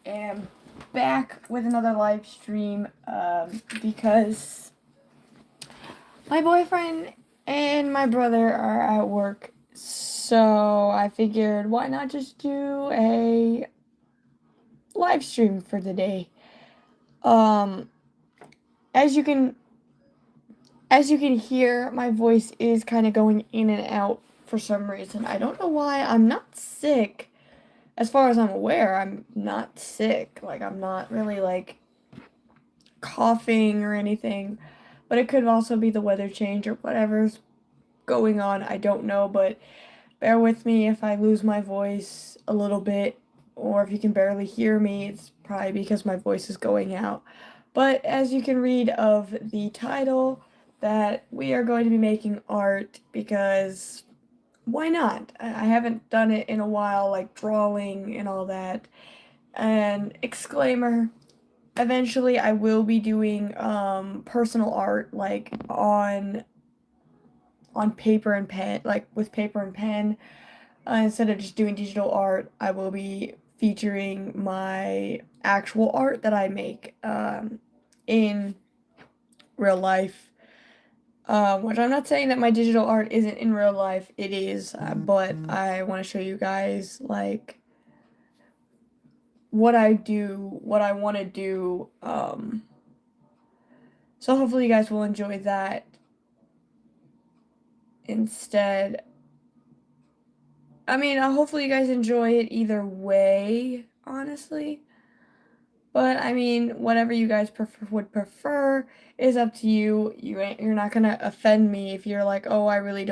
am back with another live stream because my boyfriend and my brother are at work, so I figured why not just do a live stream for the day. Um, as you can hear, my voice is kind of going in and out for some reason. I don't know why. I'm not sick. As far as I'm aware, I'm not sick. Like, I'm not really, like, coughing or anything. But it could also be the weather change or whatever's going on. I don't know, but bear with me if I lose my voice a little bit, or if you can barely hear me, it's probably because my voice is going out. But as you can read of the title, that we are going to be making art because why not? I haven't done it in a while, like drawing and all that. And exclaimer, eventually I will be doing personal art, like on paper and pen, like with paper and pen. Instead of just doing digital art, I will be featuring my actual art that I make in real life. Which I'm not saying that my digital art isn't in real life, it is, but I want to show you guys like what I do, what I want to do. So hopefully you guys will enjoy that instead. I mean, hopefully you guys enjoy it either way, honestly. But I mean, whatever you guys would prefer is up to you. You're not gonna offend me if you're like, oh, um, I really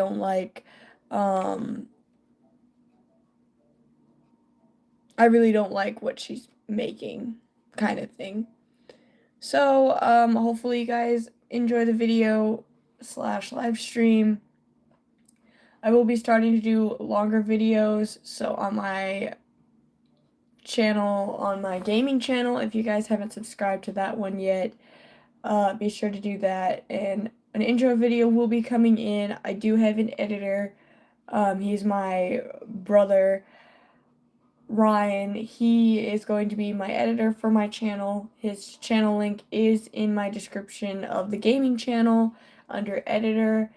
don't like what she's making, kind of thing. So, hopefully you guys enjoy the video slash live stream. I will be starting to do longer videos, so on my channel, on my gaming channel, if you guys haven't subscribed to that one yet, be sure to do that. And an intro video will be coming in. I do have an editor. He's my brother, Ryan. He is going to be my editor for my channel. His channel link is in my description of the gaming channel under editor.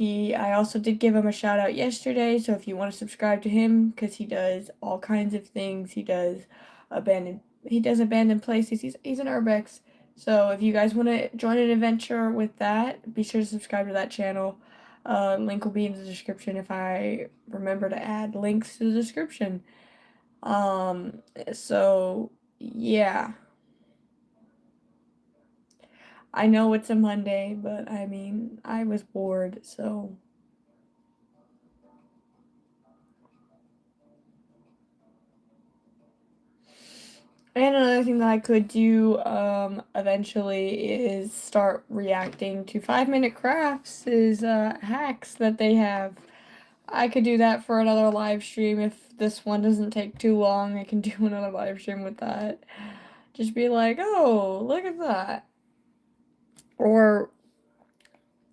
I also did give him a shout out yesterday, so if you want to subscribe to him, because he does all kinds of things. He does abandoned places. He's an urbex. So if you guys want to join an adventure with that, be sure to subscribe to that channel. Link will be in the description if I remember to add links to the description. So yeah. I know it's a Monday, but I mean, I was bored, so. And another thing that I could do, eventually is start reacting to 5-minute crafts, hacks that they have. I could do that for another live stream if this one doesn't take too long. I can do another live stream with that. Just be like, oh, look at that. Or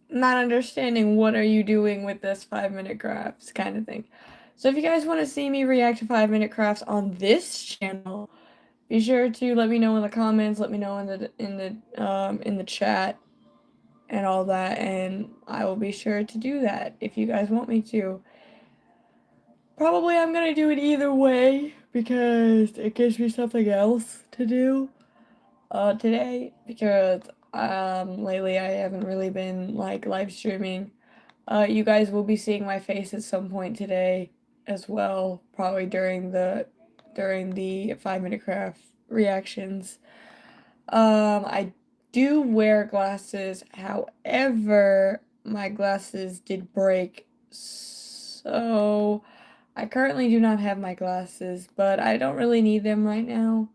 not understanding what are you doing with this 5-minute crafts kind of thing. So if you guys want to see me react to 5-minute crafts on this channel, be sure to let me know in the comments, let me know in the chat and all that, and I will be sure to do that if you guys want me to. Probably I'm gonna do it either way because it gives me something else to do today, because lately I haven't really been like live streaming. You guys will be seeing my face at some point today as well, probably during the 5-minute craft reactions. I do wear glasses, however, my glasses did break, so I currently do not have my glasses, but I don't really need them right now.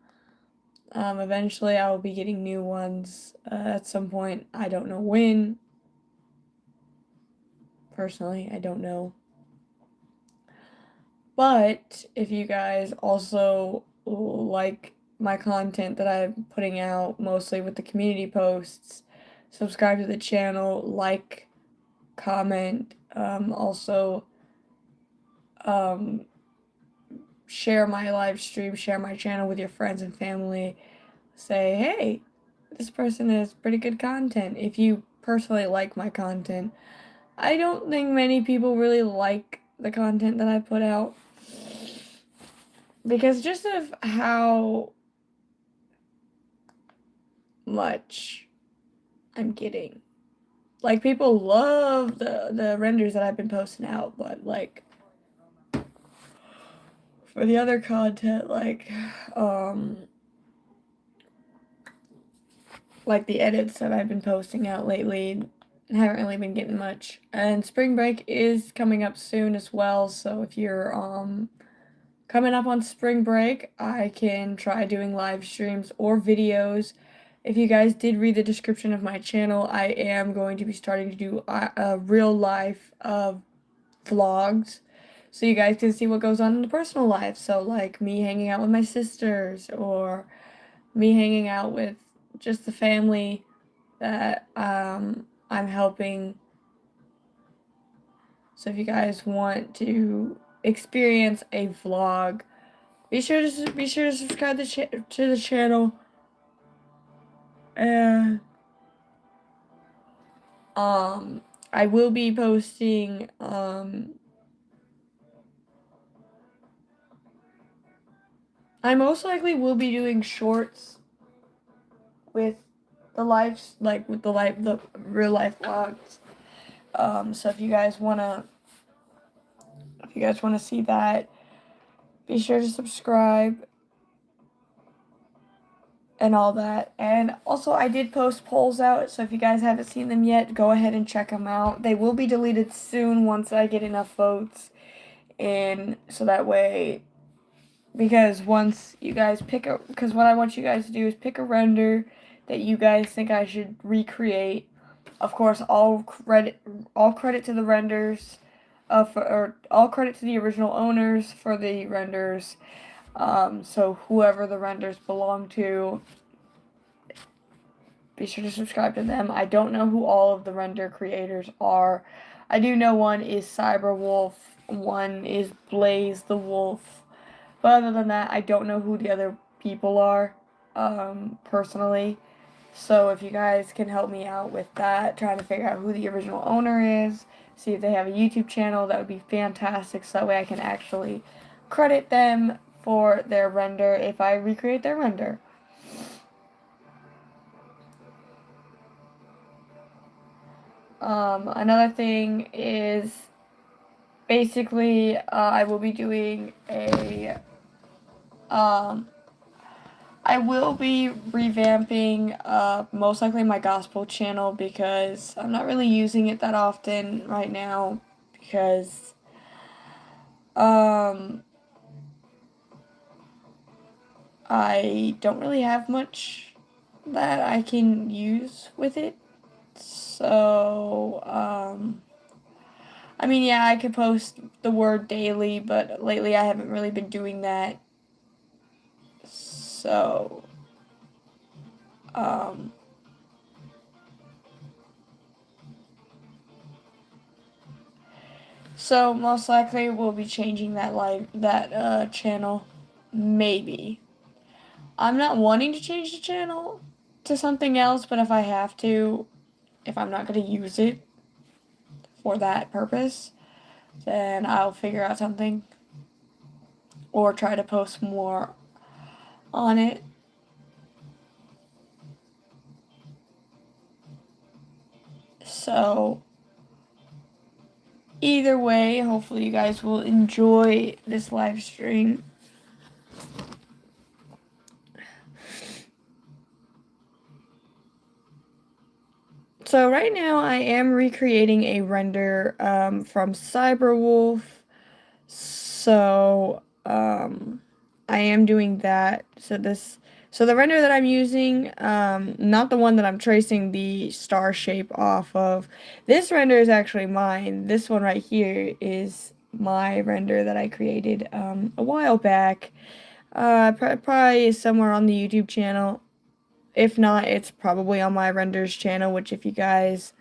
Eventually I will be getting new ones at some point. I don't know when. Personally, I don't know. But if you guys also like my content that I'm putting out, mostly with the community posts, subscribe to the channel, like, comment, also share my live stream, share my channel with your friends and family. Say, hey, this person has pretty good content. If you personally like my content, I don't think many people really like the content that I put out because just of how much I'm getting. Like, people love the renders that I've been posting out, but like for the other content, like the edits that I've been posting out lately, haven't really been getting much. And spring break is coming up soon as well, so if you're coming up on spring break, I can try doing live streams or videos. If you guys did read the description of my channel, I am going to be starting to do real life vlogs, so you guys can see what goes on in the personal life. So like me hanging out with my sisters, or me hanging out with just the family that I'm helping. So if you guys want to experience a vlog, be sure to subscribe to the channel. And I will be posting I most likely will be doing shorts with the the real life vlogs. So if you guys wanna see that, be sure to subscribe and all that. And also, I did post polls out, so if you guys haven't seen them yet, go ahead and check them out. They will be deleted soon once I get enough votes, and so that way, because once you guys because what I want you guys to do is pick a render that you guys think I should recreate. Of course, all credit to the renders, or all credit to the original owners for the renders. So whoever the renders belong to, be sure to subscribe to them. I don't know who all of the render creators are. I do know one is Cyberwolf, one is Blaze the Wolf. But other than that, I don't know who the other people are, personally. So if you guys can help me out with that, trying to figure out who the original owner is, see if they have a YouTube channel, that would be fantastic. So that way I can actually credit them for their render if I recreate their render. Another thing is basically I will be doing I will be revamping most likely my gospel channel, because I'm not really using it that often right now, because I don't really have much that I can use with it. So I mean, yeah, I could post the word daily, but lately I haven't really been doing that. So so most likely we'll be changing that channel, maybe. I'm not wanting to change the channel to something else, but if I have to, if I'm not going to use it for that purpose, then I'll figure out something or try to post more on it. So either way, hopefully you guys will enjoy this live stream. So right now I am recreating a render from Cyberwolf. So I am doing that. So the render that I'm using, not the one that I'm tracing the star shape off of. This render is actually mine. This one right here is my render that I created a while back. Probably somewhere on the YouTube channel. If not, it's probably on my renders channel, which if you guys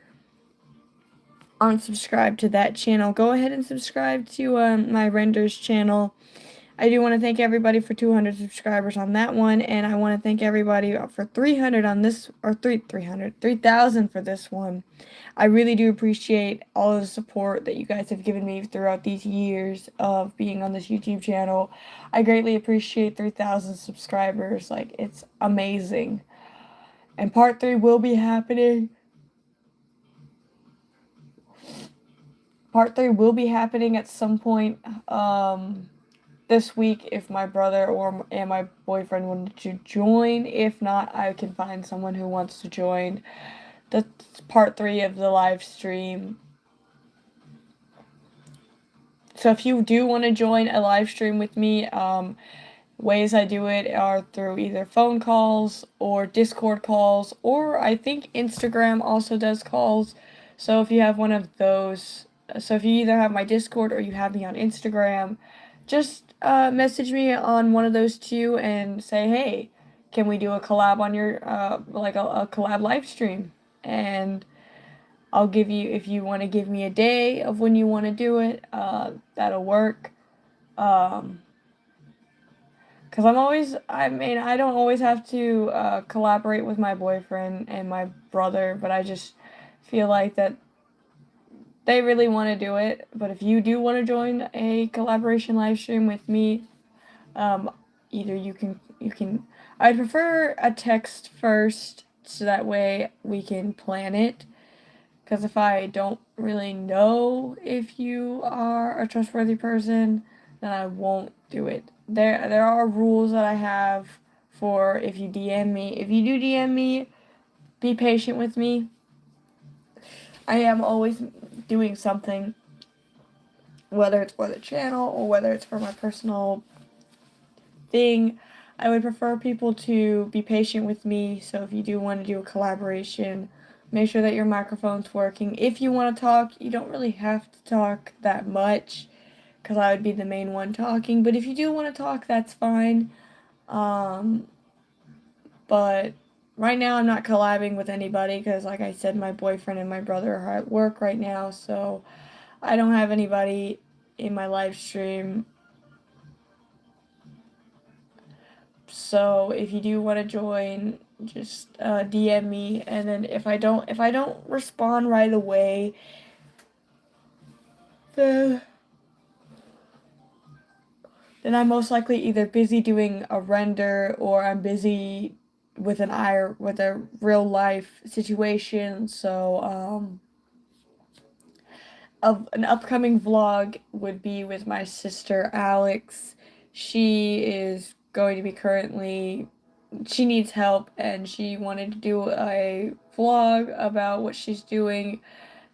aren't subscribed to that channel, go ahead and subscribe to my renders channel. I do want to thank everybody for 200 subscribers on that one, and I want to thank everybody for 300 on this, or 3,000 for this one. I really do appreciate all of the support that you guys have given me throughout these years of being on this YouTube channel. I greatly appreciate 3,000 subscribers. Like, it's amazing. And part 3 will be happening. Part 3 will be happening at some point this week if my brother and my boyfriend wanted to join. If not, I can find someone who wants to join. That's part 3 of the live stream. So if you do want to join a live stream with me, ways I do it are through either phone calls or Discord calls, or I think Instagram also does calls. So if you have one of those, so if you either have my Discord or you have me on Instagram, just message me on one of those two and say, hey, can we do a collab on your, like a collab live stream? And I'll give you, if you want to give me a day of when you want to do it, that'll work. Because I don't always have to collaborate with my boyfriend and my brother, but I just feel like that they really want to do it. But if you do want to join a collaboration live stream with me, either you can, I'd prefer a text first, so that way we can plan it. Because if I don't really know if you are a trustworthy person, then I won't do it. There are rules that I have for if you DM me. If you do DM me, be patient with me. I am always doing something, whether it's for the channel or whether it's for my personal thing. I would prefer people to be patient with me, so if you do want to do a collaboration, make sure that your microphone's working. If you want to talk, you don't really have to talk that much, because I would be the main one talking, but if you do want to talk, that's fine. But right now I'm not collabing with anybody, because like I said, my boyfriend and my brother are at work right now, so I don't have anybody in my live stream. So if you do want to join, just DM me, and then if I don't respond right away, then I'm most likely either busy doing a render or I'm busy with a real life situation. So an upcoming vlog would be with my sister Alex. She is going to be she needs help, and she wanted to do a vlog about what she's doing.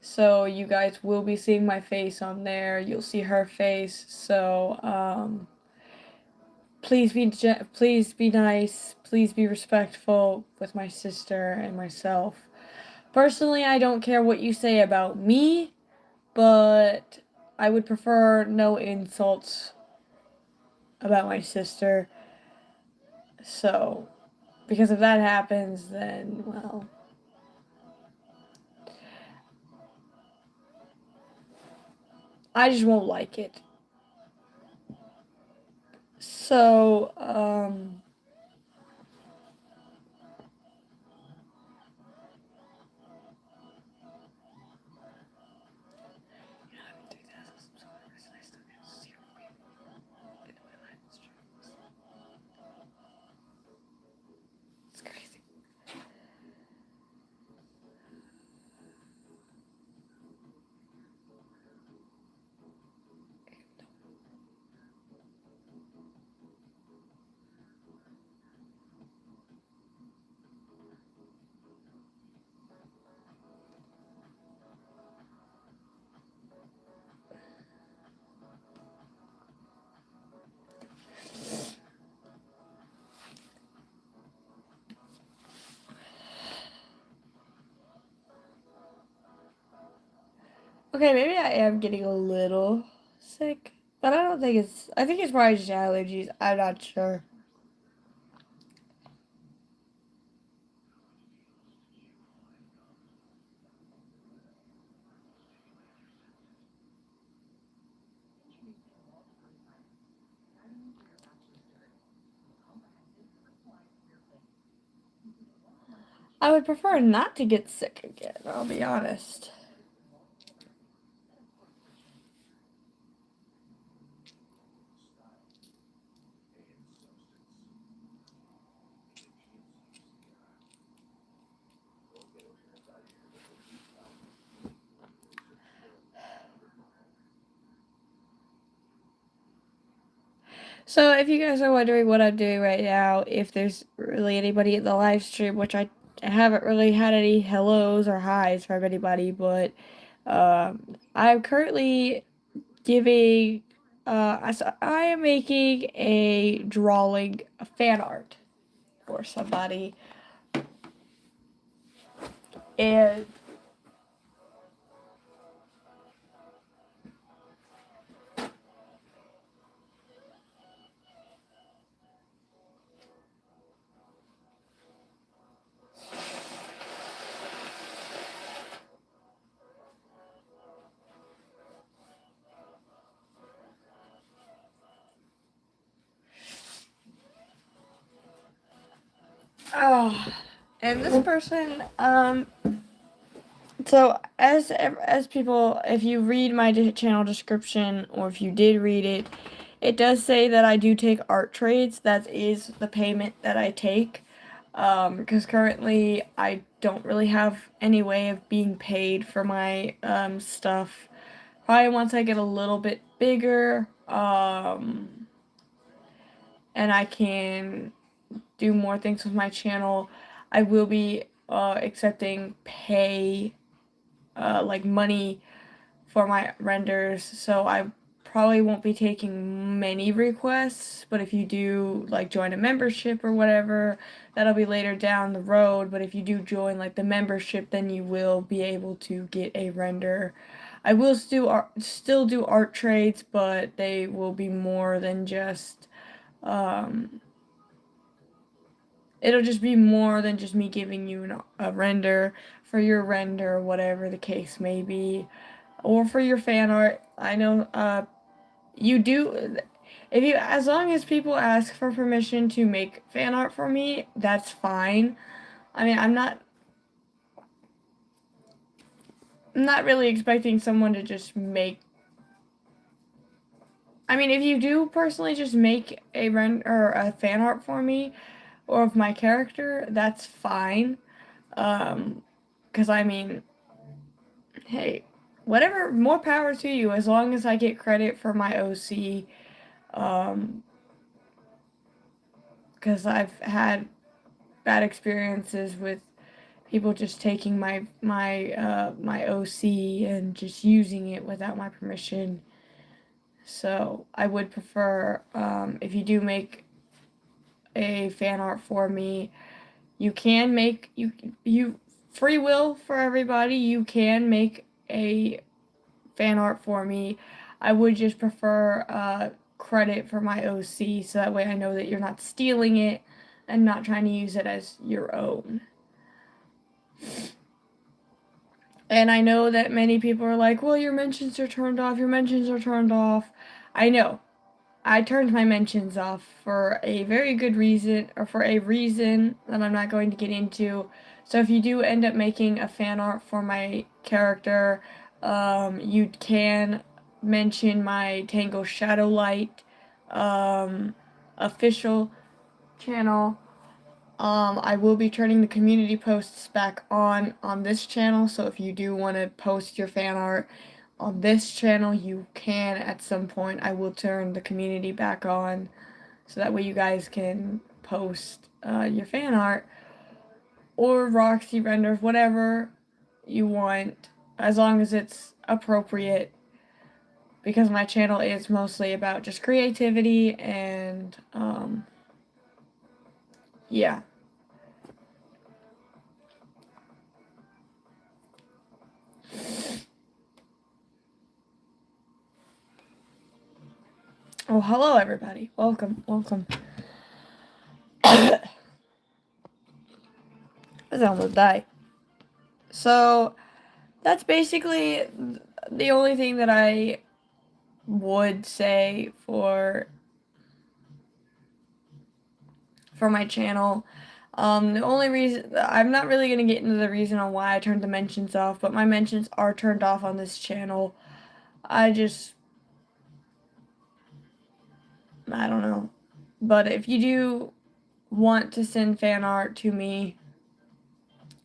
So you guys will be seeing my face on there. You'll see her face. So please be nice. Please be respectful with my sister and myself. Personally, I don't care what you say about me, but I would prefer no insults about my sister. So, because if that happens, then, well, I just won't like it. So, it's crazy. Okay, maybe I am getting a little sick, but I think it's probably just allergies. I'm not sure. I would prefer not to get sick again, I'll be honest. So if you guys are wondering what I'm doing right now, if there's really anybody in the live stream, which I haven't really had any hellos or highs from anybody, but I'm currently giving, I am making a drawing, a fan art for somebody, and oh, and this person, so as people, if you read my channel description, or if you did read it, it does say that I do take art trades. That is the payment that I take. Because currently I don't really have any way of being paid for my stuff. Probably once I get a little bit bigger, and I can do more things with my channel, I will be accepting pay, like money for my renders. So I probably won't be taking many requests, but if you do like join a membership or whatever, that'll be later down the road. But if you do join like the membership, then you will be able to get a render. I will still do art trades, but they will be more than just it'll just be more than just me giving you a render for your render, whatever the case may be, or for your fan art. I know you do, if you, as long as people ask for permission to make fan art for me, that's fine. I mean, I'm not really expecting someone to just make, I mean, if you do personally just make a render or a fan art for me or of my character, that's fine. Because I mean, hey, whatever, more power to you, as long as I get credit for my OC. Because I've had bad experiences with people just taking my OC and just using it without my permission. So I would prefer, if you do make a fan art for me, you can make, you free will for everybody, you can make a fan art for me. I would just prefer credit for my OC, so that way I know that you're not stealing it and not trying to use it as your own. And I know that many people are like, well, your mentions are turned off, your mentions are turned off. I know. I turned my mentions off for a very good reason, or for a reason that I'm not going to get into. So if you do end up making a fan art for my character, you can mention my 𝓠𝓮𝓮𝓷 official channel. I will be turning the community posts back on this channel, so if you do want to post your fan art on this channel, you can at some point. I will turn the community back on, so that way you guys can post your fan art or Roxy renders, whatever you want, as long as it's appropriate, because my channel is mostly about just creativity and yeah. Oh, hello everybody. Welcome, welcome. I almost die. So that's basically the only thing that I would say for my channel. The only reason, I'm not really going to get into the reason on why I turned the mentions off, but my mentions are turned off on this channel. I don't know. But if you do want to send fan art to me,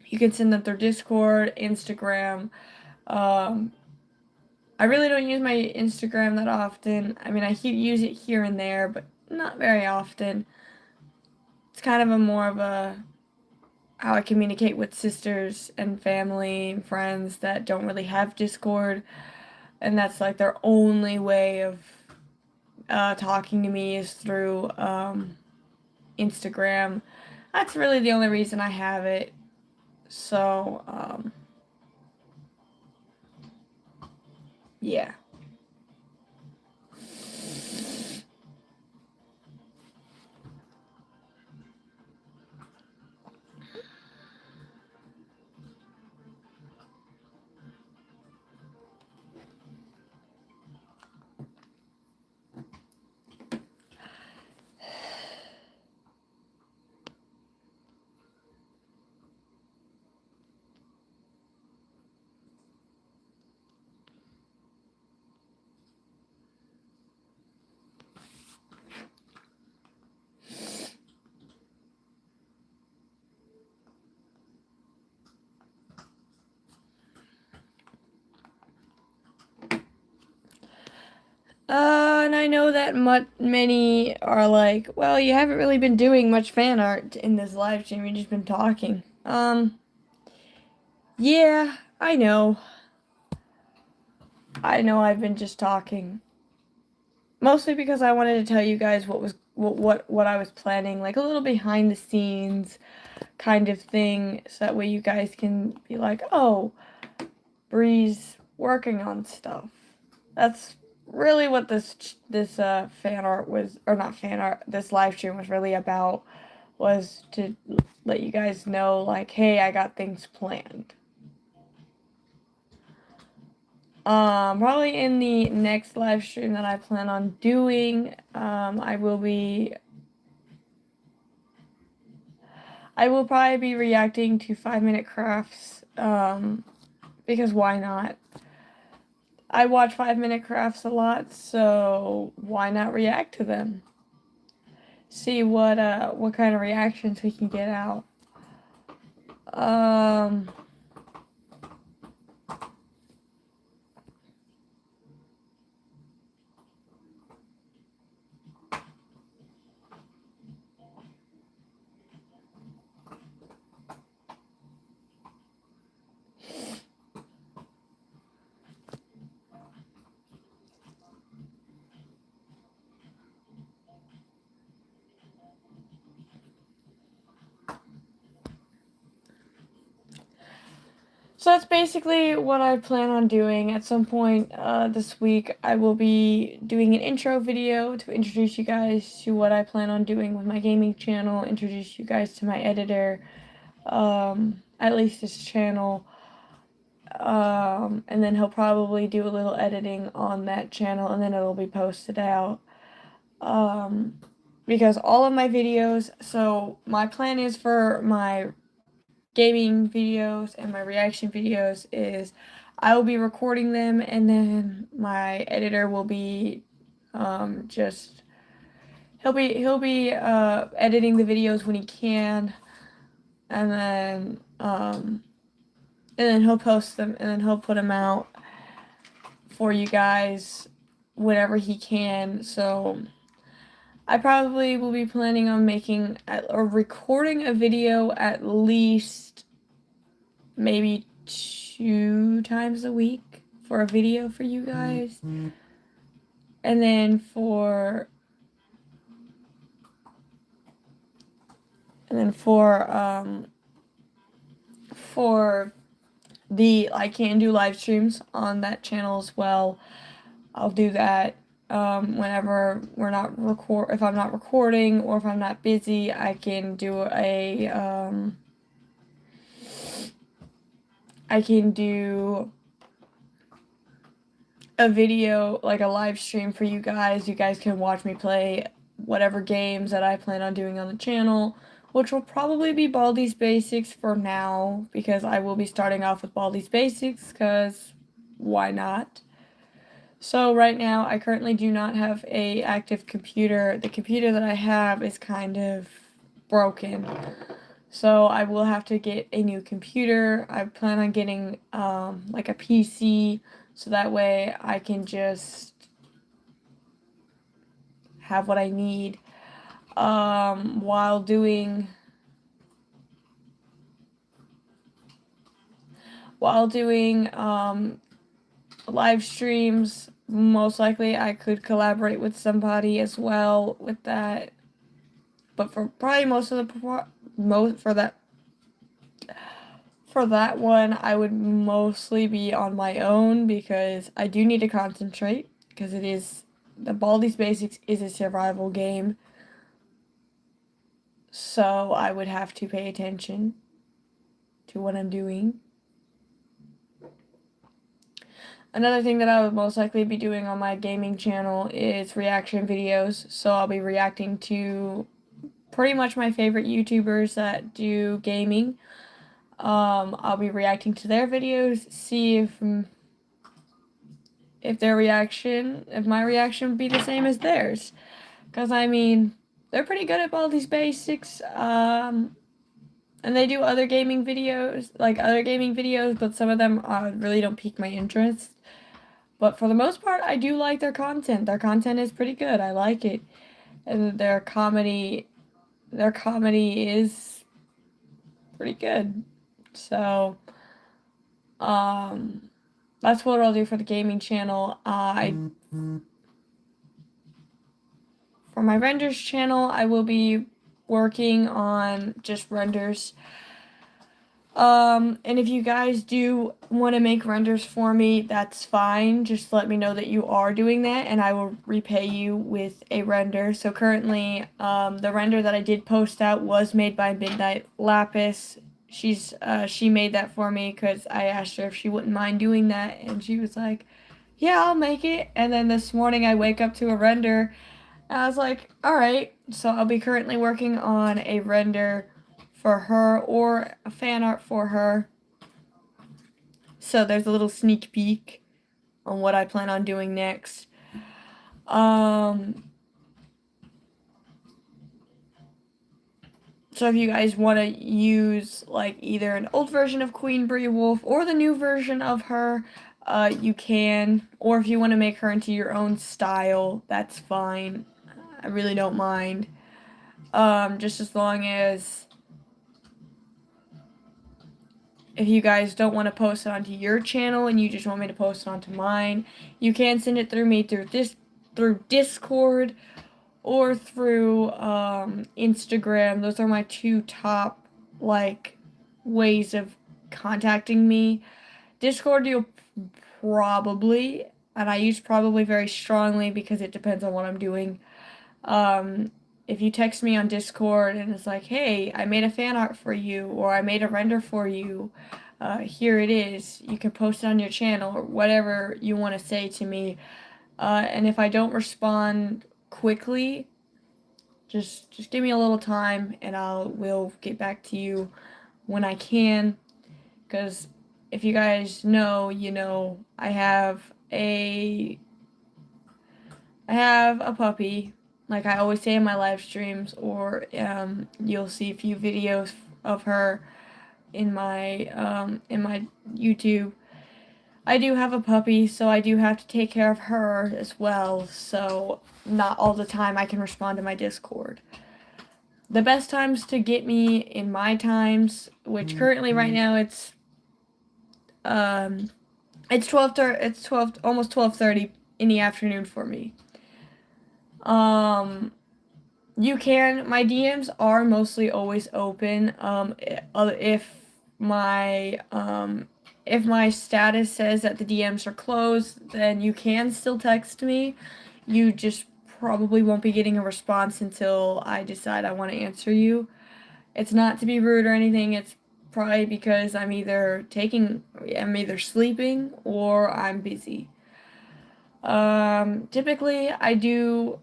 you can send them through Discord, Instagram. I really don't use my Instagram that often. I mean, I use it here and there, but not very often. It's kind of a more of a how I communicate with sisters and family and friends that don't really have Discord, and that's like their only way of talking to me is through Instagram. That's really the only reason I have it. So, yeah. And I know that many are like, well, you haven't really been doing much fan art in this live stream, you've just been talking. Yeah, I know. I know I've been just talking. Mostly because I wanted to tell you guys what I was planning, like a little behind the scenes kind of thing, so that way you guys can be like, oh, Bree's working on stuff. That's really what this fan art was, or not fan art, this live stream was really about, was to let you guys know, like, hey, I got things planned. Probably in the next live stream that I plan on doing, I will probably be reacting to 5-minute crafts, because why not? I watch 5-minute crafts a lot, so why not react to them? See what kind of reactions we can get out. So that's basically what I plan on doing. At some point this week, I will be doing an intro video to introduce you guys to what I plan on doing with my gaming channel, introduce you guys to my editor, at least this channel, and then he'll probably do a little editing on that channel, and then it'll be posted out. Because all of my videos, so my plan is for my gaming videos and my reaction videos is I will be recording them, and then my editor will be just he'll be editing the videos when he can, and then he'll post them, and then he'll put them out for you guys whenever he can. So I probably will be planning on making or recording a video at least maybe 2 times a week for a video for you guys. And then for the I can do live streams on that channel as well. I'll do that whenever if I'm not recording or if I'm not busy. I can do a video, like a live stream for you guys. You guys can watch me play whatever games that I plan on doing on the channel, which will probably be Baldi's Basics for now, because I will be starting off with Baldi's Basics, because why not? So right now, I currently do not have a active computer. The computer that I have is kind of broken. So I will have to get a new computer. I plan on getting like a PC, so that way I can just have what I need while doing live streams. Most likely I could collaborate with somebody as well with that. But for probably most of the most for that one, I would mostly be on my own because I do need to concentrate because the Baldi's Basics is a survival game. So I would have to pay attention to what I'm doing. Another thing that I would most likely be doing on my gaming channel is reaction videos. So I'll be reacting to pretty much my favorite YouTubers that do gaming. I'll be reacting to their videos, see if if my reaction would be the same as theirs. Because, I mean, they're pretty good at all these basics. And they do other gaming videos, but some of them really don't pique my interest. But for the most part, I do like their content. Their content is pretty good. I like it. And their comedy is pretty good. So, that's what I'll do for the gaming channel. For my renders channel, I will be working on just renders. And if you guys do want to make renders for me, that's fine. Just let me know that you are doing that, and I will repay you with a render. So currently, the render that I did post out was made by Midnight Lapis. She made that for me because I asked her if she wouldn't mind doing that, and she was like, yeah, I'll make it. And then this morning I wake up to a render, and I was like, alright. So I'll be currently working on a render for her or a fan art for her. So there's a little sneak peek on what I plan on doing next. So if you guys want to use like either an old version of Queen Beowulf or the new version of her, you can. Or if you want to make her into your own style, that's fine. I really don't mind. Just as long as if you guys don't want to post it onto your channel and you just want me to post it onto mine, you can send it through me through Discord or through Instagram. Those are my two top like ways of contacting me. Discord you'll probably, and I use probably very strongly because it depends on what I'm doing. If you text me on Discord and it's like, hey, I made a fan art for you, or I made a render for you, here it is, you can post it on your channel, or whatever you want to say to me. And if I don't respond quickly, just give me a little time and will get back to you when I can. Because if you guys know, you know, I have a puppy, like I always say in my live streams, or you'll see a few videos of her in my YouTube. I do have a puppy, so I do have to take care of her as well, so not all the time I can respond to my Discord. The best times to get me in my times, which currently right now it's 12 almost 12:30 in the afternoon for me. You can, my DMs are mostly always open. If my status says that the DMs are closed, then you can still text me. You just probably won't be getting a response until I decide I want to answer you. It's not to be rude or anything. It's probably because I'm either sleeping or I'm busy. Typically I do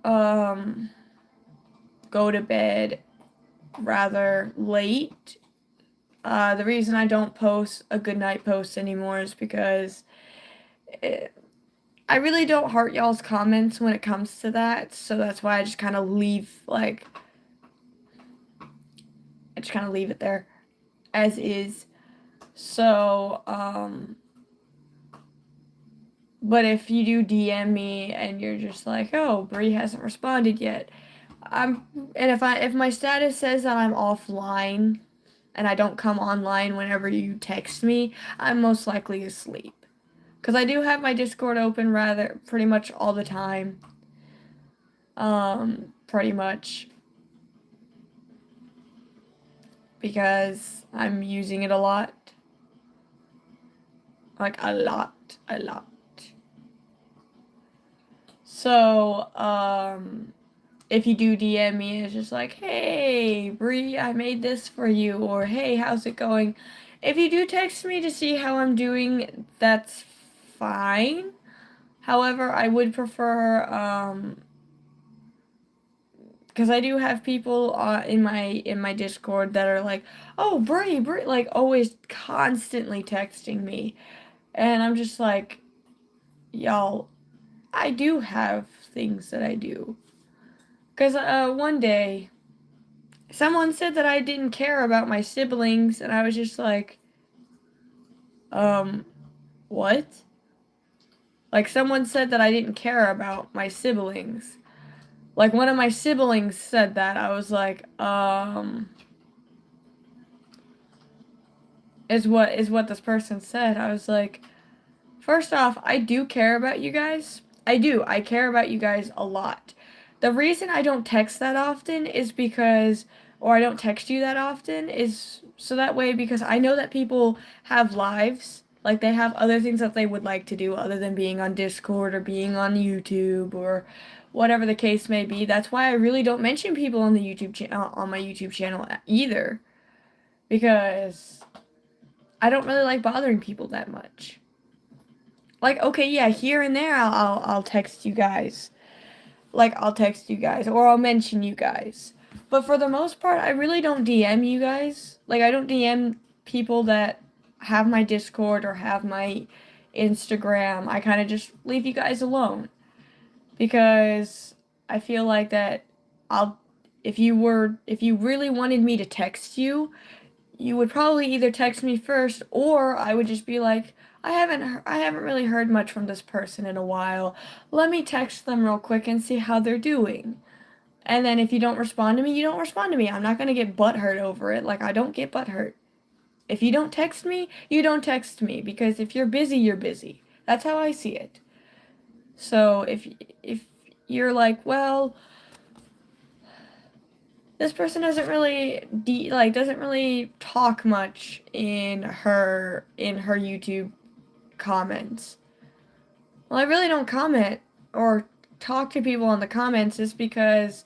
go to bed rather late. The reason I don't post a good night post anymore is because I really don't heart y'all's comments when it comes to that, so that's why I just kind of leave, like, I just kind of leave it there as is. So, but if you do DM me and you're just like, oh, Bree hasn't responded yet, and if my status says that I'm offline and I don't come online whenever you text me, I'm most likely asleep. Because I do have my Discord open pretty much all the time. Pretty much. Because I'm using it a lot. Like, a lot. So, if you do DM me, it's just like, hey, Bree, I made this for you, or hey, how's it going? If you do text me to see how I'm doing, that's fine. However, I would prefer, because I do have people in my Discord that are like, oh, Bree, like always constantly texting me, and I'm just like, y'all, I do have things that I do. Because one day, someone said that I didn't care about my siblings, and I was just like, what? Like, someone said that I didn't care about my siblings. Like, one of my siblings said that. I was like, is what this person said. I was like, first off, I do care about you guys. I do. I care about you guys a lot. The reason I don't text that often is because, or I don't text you that often, is so that way, because I know that people have lives. Like, they have other things that they would like to do other than being on Discord or being on YouTube or whatever the case may be. That's why I really don't mention people on the YouTube channel, on my YouTube channel either, because I don't really like bothering people that much. Like, okay, yeah, here and there I'll text you guys. Like, I'll text you guys or I'll mention you guys. But for the most part, I really don't DM you guys. Like, I don't DM people that have my Discord or have my Instagram. I kind of just leave you guys alone because I feel like that I'll if you really wanted me to text you, you would probably either text me first, or I would just be like, I haven't really heard much from this person in a while. Let me text them real quick and see how they're doing. And then if you don't respond to me, you don't respond to me. I'm not gonna get butthurt over it. Like, I don't get butthurt. If you don't text me, you don't text me, because if you're busy, you're busy. That's how I see it. So if you're like, well, this person doesn't really doesn't really talk much in her YouTube comments. Well, I really don't comment or talk to people in the comments just because,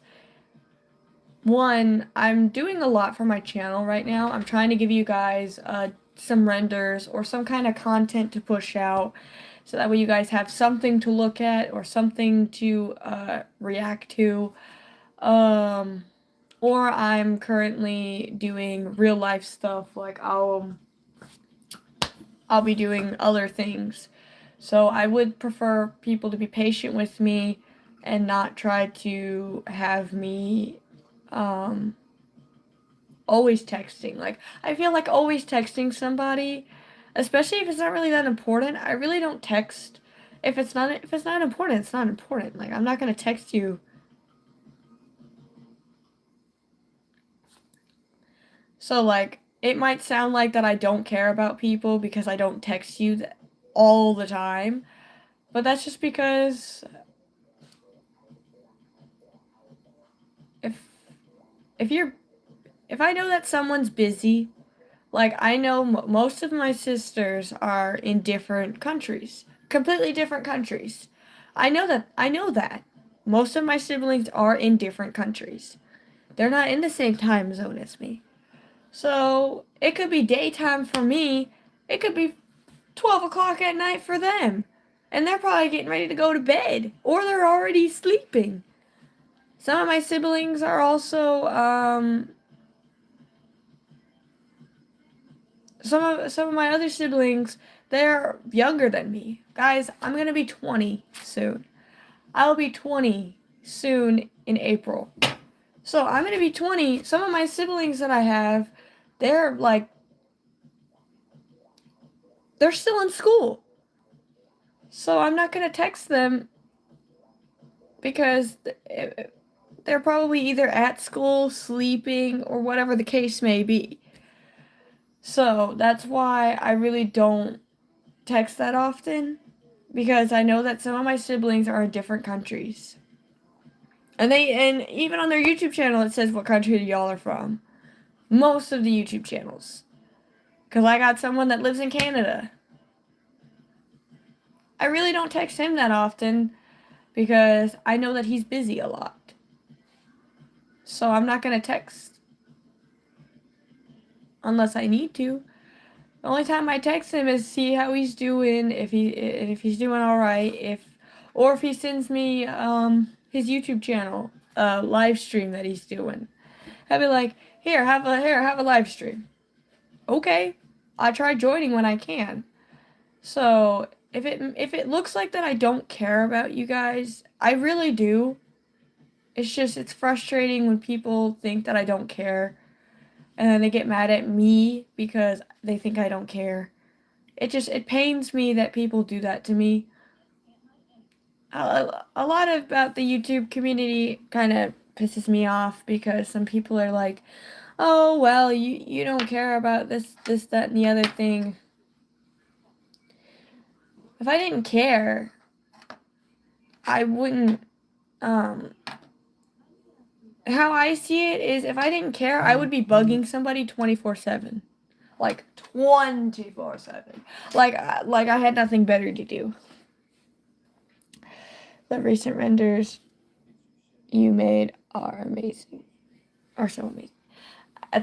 one, I'm doing a lot for my channel right now. I'm trying to give you guys some renders or some kind of content to push out, so that way you guys have something to look at or something to react to. Or I'm currently doing real life stuff, like I'll be doing other things. So I would prefer people to be patient with me and not try to have me always texting. Like, I feel like always texting somebody, especially if it's not really that important, I really don't text. If it's not important, it's not important. Like, I'm not gonna text you. So, like, it might sound like that I don't care about people because I don't text you all the time, but that's just because if if you're if I know that someone's busy, like, I know most of my sisters are in different countries, completely different countries. I know that most of my siblings are in different countries. They're not in the same time zone as me. So, it could be daytime for me. It could be 12 o'clock at night for them. And they're probably getting ready to go to bed. Or they're already sleeping. Some of my siblings are also, some of my other siblings, they're younger than me. Guys, I'm gonna be 20 soon. I'll be 20 soon in April. So I'm gonna be 20. Some of my siblings that I have, they're like, they're still in school. So I'm not gonna text them because they're probably either at school, sleeping, or whatever the case may be. So that's why I really don't text that often, because I know that some of my siblings are in different countries. And even on their YouTube channel it says what country y'all are from. Most of the YouTube channels. Because I got someone that lives in Canada. I really don't text him that often because I know that he's busy a lot. So I'm not going to text unless I need to. The only time I text him is see how he's doing, if he's doing all right, or if he sends me his YouTube channel live stream that he's doing. I'd be like, here, have a live stream. Okay, I try joining when I can. So if it looks like that I don't care about you guys, I really do. It's frustrating when people think that I don't care, and then they get mad at me because they think I don't care. It pains me that people do that to me. A lot about the YouTube community kind of pisses me off because some people are like, "Oh, well, you don't care about this that and the other thing." If I didn't care, I wouldn't how I see it is if I didn't care, I would be bugging somebody 24/7. Like 24/7. Like I had nothing better to do. The recent renders you made are amazing. Are so amazing.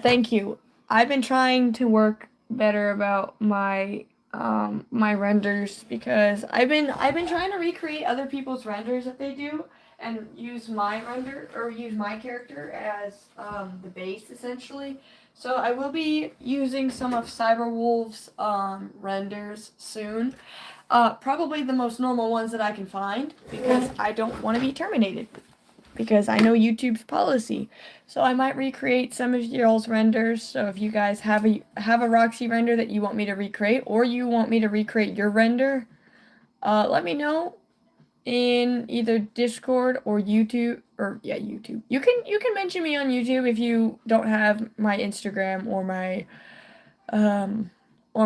Thank you. I've been trying to work better about my renders because I've been trying to recreate other people's renders that they do and use my render or use my character as the base essentially. So I will be using some of Cyberwolf's renders soon. Probably the most normal ones that I can find because I don't want to be terminated. Because I know YouTube's policy. So I might recreate some of y'all's renders. So if you guys have a Roxy render that you want me to recreate, or you want me to recreate your render, let me know in either Discord or YouTube. Or yeah, YouTube. You can mention me on YouTube if you don't have my Instagram or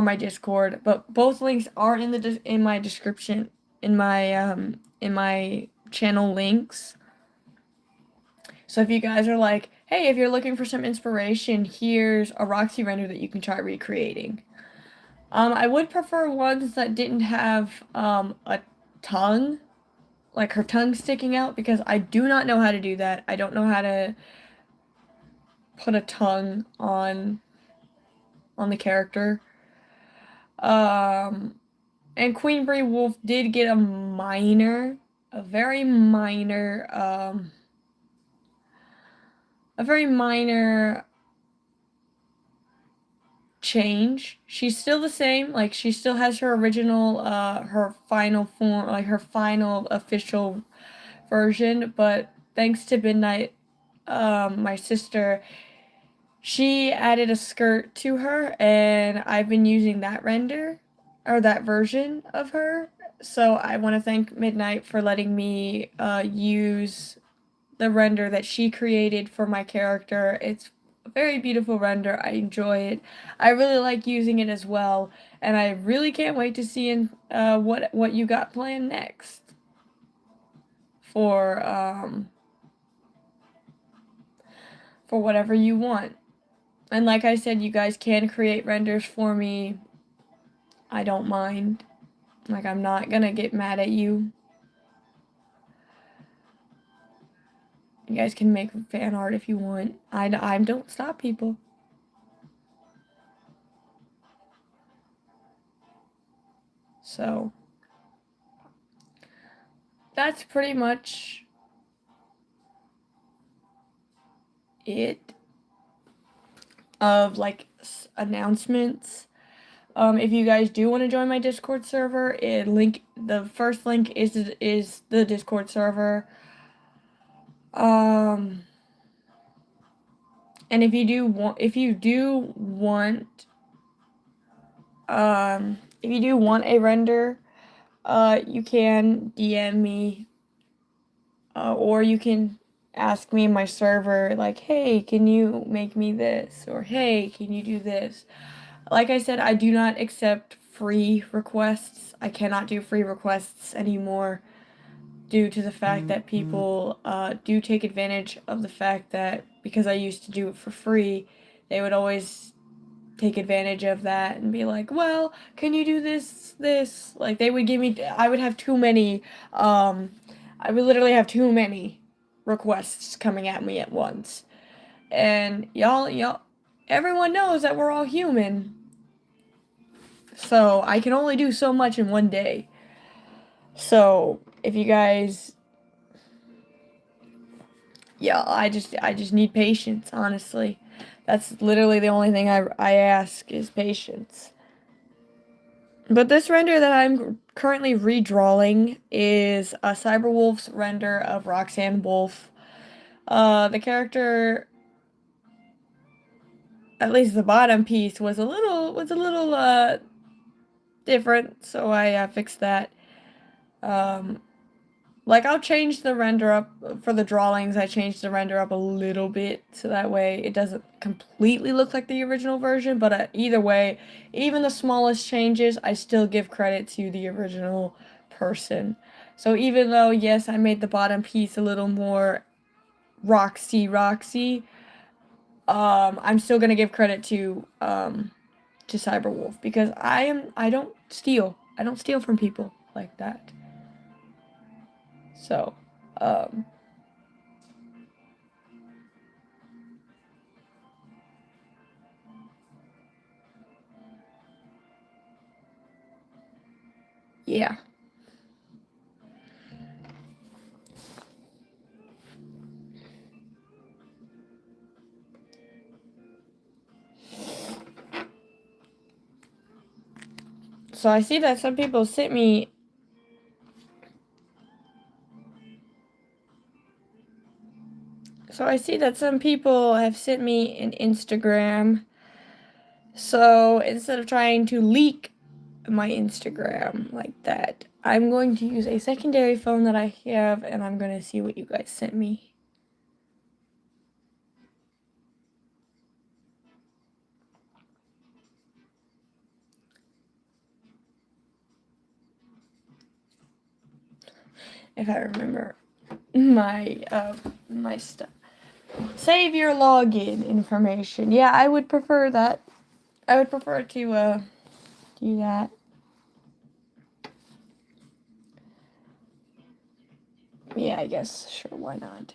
my Discord. But both links are in my description in my channel links. So if you guys are like, hey, if you're looking for some inspiration, here's a Roxy render that you can try recreating. I would prefer ones that didn't have a tongue, like her tongue sticking out, because I do not know how to do that. I don't know how to put a tongue on the character. And Queen Bree Wolf did get a very minor change. She's still the same, like she still has her original her final form, like her final official version, but thanks to Midnight, my sister, she added a skirt to her and I've been using that render or that version of her. So I want to thank Midnight for letting me use the render that she created for my character. It's a very beautiful render. I enjoy it. I really like using it as well, and I really can't wait to see what you got planned next for whatever you want. And like I said, you guys can create renders for me. I don't mind. Like, I'm not gonna get mad at you. You guys can make fan art if you want. I don't stop people. So, that's pretty much it of like announcements. If you guys do want to join my Discord server, the first link is the Discord server. And if you do want a render, you can DM me, or you can ask me in my server, like, hey, can you make me this? Or hey, can you do this? Like I said, I do not accept free requests. I cannot do free requests anymore due to the fact that people do take advantage of the fact that because I used to do it for free, they would always take advantage of that and be like, well, can you do this? Like, they would give me, I would have too many, I would literally have too many requests coming at me at once. And y'all, everyone knows that we're all human. So I can only do so much in one day. So if you guys, yeah, I just need patience, honestly. That's literally the only thing I ask is patience. But this render that I'm currently redrawing is a Cyberwolf's render of 𝓠𝓾𝓮 The character, at least the bottom piece, was a little different, so I fixed that. Like, I'll change the render up for the drawings. I changed the render up a little bit so that way it doesn't completely look like the original version, but either way, even the smallest changes, I still give credit to the original person. So even though, yes, I made the bottom piece a little more Roxy, I'm still gonna give credit to Cyberwolf because I don't steal. I don't steal from people like that. So, yeah. So I see that some people sent me some people have sent me an Instagram. So instead of trying to leak my Instagram like that, I'm going to use a secondary phone that I have and I'm going to see what you guys sent me. If I remember my stuff. Save your login information. Yeah, I would prefer that. I would prefer to do that. Yeah, I guess. Sure, why not?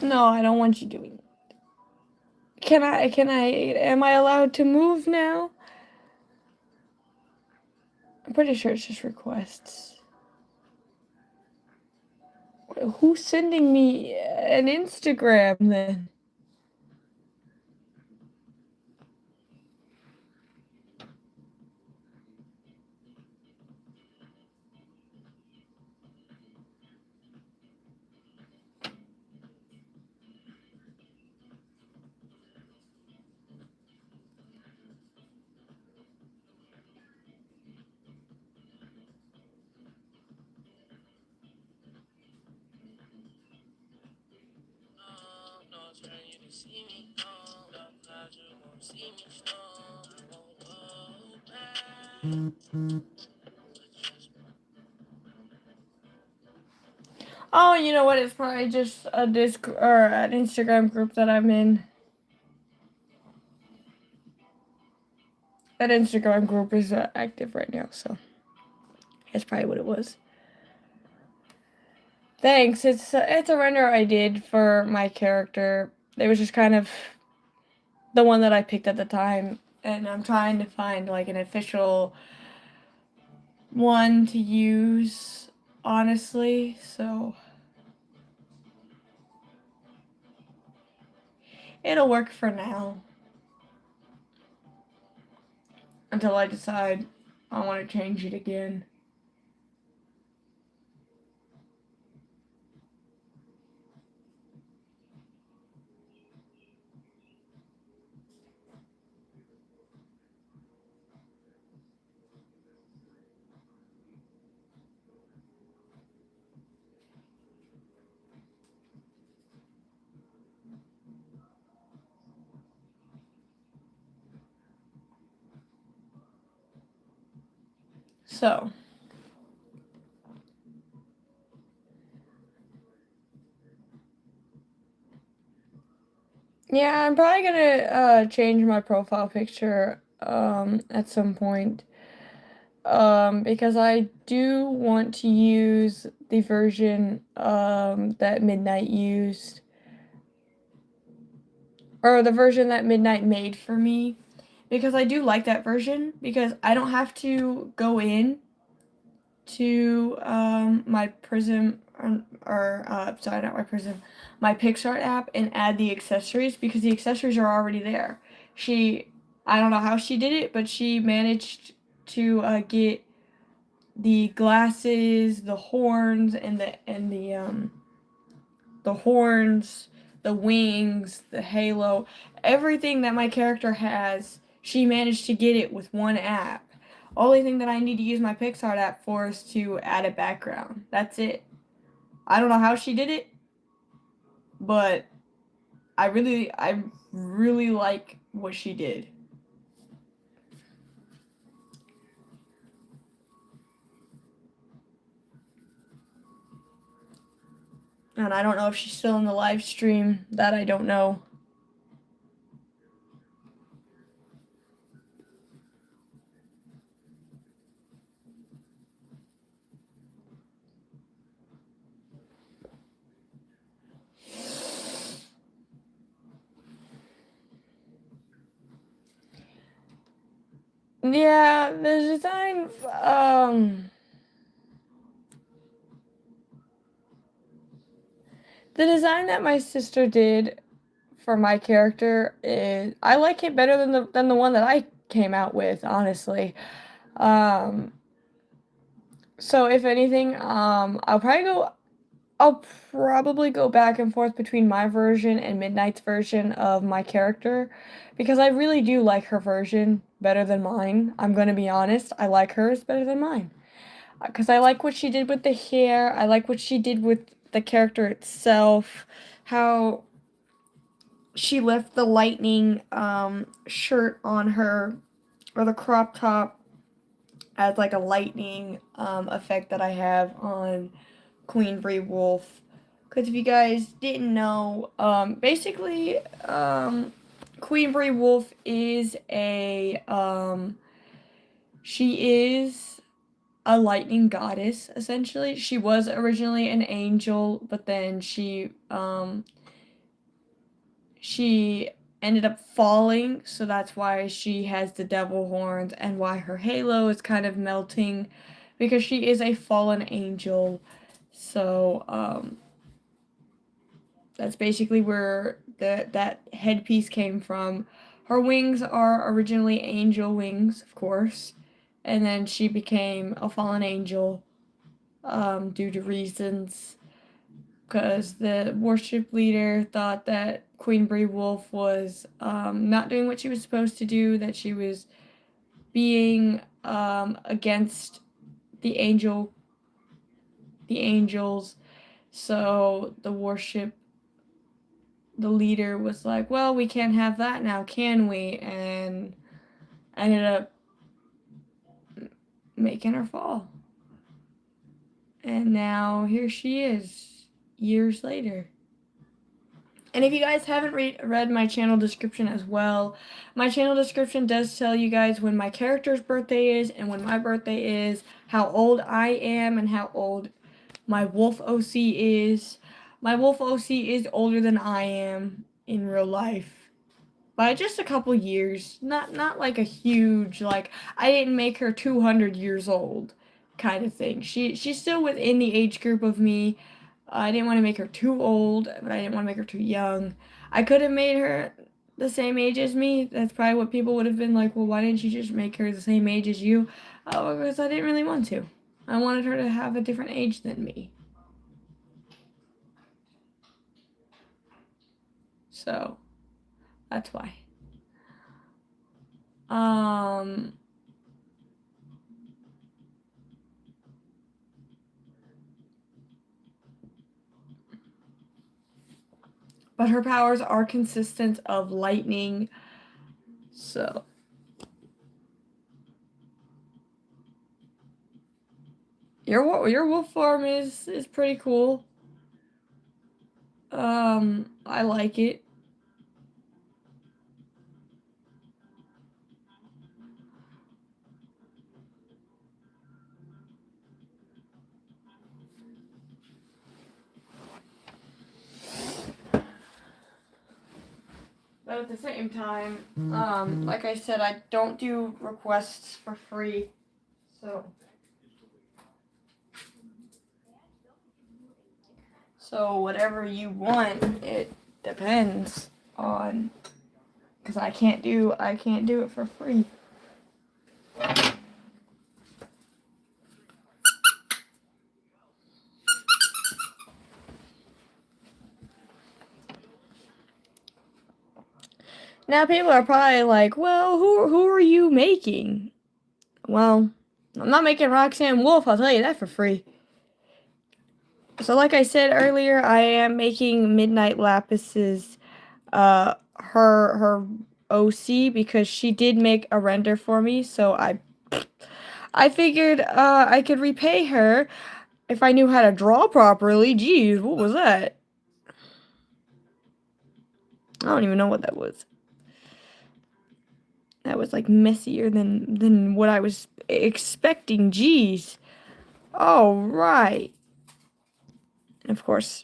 No, I don't want you doing it. Am I allowed to move now? I'm pretty sure it's just requests. Who's sending me an Instagram then? Oh, you know what? It's probably just a Discord or an Instagram group that I'm in. That Instagram group is active right now, so that's probably what it was. Thanks. It's a render I did for my character. It was just kind of the one that I picked at the time, and I'm trying to find like an official one to use, honestly. So it'll work for now until I decide I want to change it again. So, yeah, I'm probably gonna change my profile picture at some point. Because I do want to use the version that Midnight used, or the version that Midnight made for me, because I do like that version because I don't have to go in to my Prism sorry, not my Prism, my PicsArt app and add the accessories because the accessories are already there. I don't know how she did it, but she managed to get the glasses, the horns, and the horns, the wings, the halo, everything that my character has. She managed to get it with one app. Only thing that I need to use my PicsArt app for is to add a background. That's it. I don't know how she did it, but I really like what she did. And I don't know if she's still in the live stream. That I don't know. Yeah, the design, the design that my sister did for my character is I like it better than the one that I came out with, honestly. Um, so if anything, I'll probably go back and forth between my version and Midnight's version of my character because I really do like her version better than mine. I'm gonna be honest, I like hers better than mine. Because I like what she did with the hair, I like what she did with the character itself, how she left the lightning shirt on her, or the crop top, as like a lightning effect that I have on Queen Bree Wolf. Because if you guys didn't know, basically, Queen Bree Wolf is she is a lightning goddess, essentially. She was originally an angel, but then she ended up falling, so that's why she has the devil horns and why her halo is kind of melting because she is a fallen angel. So, that's basically where that headpiece came from. Her wings are originally angel wings, of course, and then she became a fallen angel due to reasons because the worship leader thought that Queen Bree Wolf was not doing what she was supposed to do, that she was being against the angels. So the leader was like, well, we can't have that now, can we? And ended up making her fall. And now here she is, years later. And if you guys haven't read my channel description as well, my channel description does tell you guys when my character's birthday is and when my birthday is, how old I am, and how old my wolf OC is. My wolf OC is older than I am in real life by just a couple years. Not like a huge, like, I didn't make her 200 years old kind of thing. She's still within the age group of me. I didn't want to make her too old, but I didn't want to make her too young. I could have made her the same age as me. That's probably what people would have been like, well, why didn't you just make her the same age as you? Oh, because I didn't really want to. I wanted her to have a different age than me. So, that's why. But her powers are consistent of lightning, so. Your wolf form is pretty cool. I like it. But at the same time, like I said, I don't do requests for free, so. So whatever you want, it depends on, because I can't do it for free. Now people are probably like, well, who are you making? Well, I'm not making Roxanne Wolf, I'll tell you that for free. So like I said earlier, I am making Midnight Lapis's her OC because she did make a render for me, so I figured I could repay her if I knew how to draw properly. Jeez, what was that? I don't even know what that was. That was like messier than what I was expecting. Jeez. All right. And of course,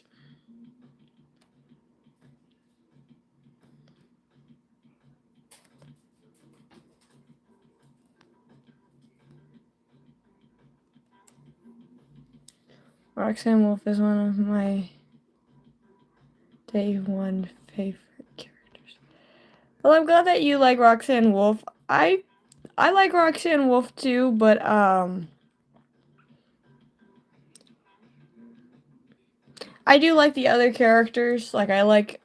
Roxanne Wolf is one of my day one favorite characters. Well, I'm glad that you like Roxanne Wolf. I like Roxanne Wolf too, but I do like the other characters. Like I like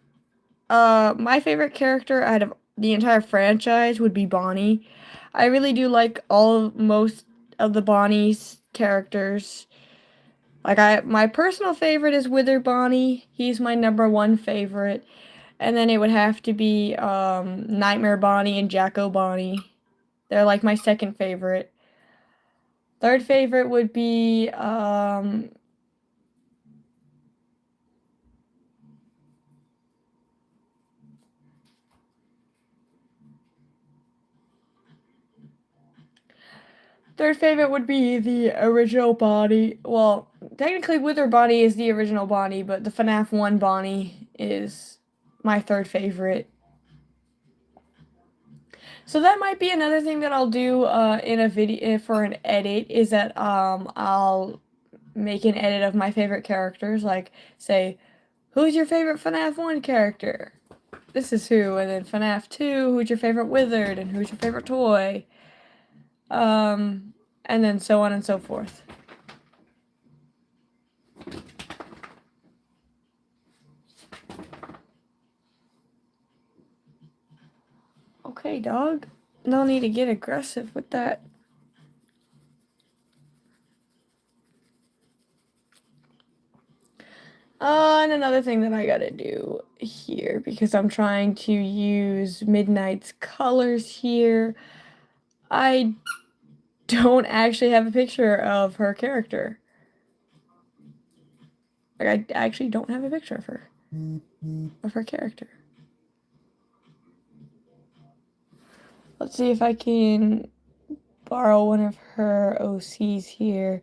my favorite character out of the entire franchise would be Bonnie. I really do like most of the Bonnie's characters. Like my personal favorite is Wither Bonnie. He's my #1 favorite. And then it would have to be Nightmare Bonnie and Jacko Bonnie. They're like my second favorite. Third favorite would be the original Bonnie. Well, technically Wither Bonnie is the original Bonnie, but the FNAF 1 Bonnie is my third favorite. So that might be another thing that I'll do in a video for an edit, is that I'll make an edit of my favorite characters, like say, who's your favorite FNAF 1 character? This is who, and then FNAF 2, who's your favorite wizard, and who's your favorite toy? And then so on and so forth. Okay, dog. No need to get aggressive with that. And another thing that I gotta do here, because I'm trying to use Midnight's colors here, I don't actually have a picture of her character. Like, I actually don't have a picture of her character. Let's see if I can borrow one of her OCs here.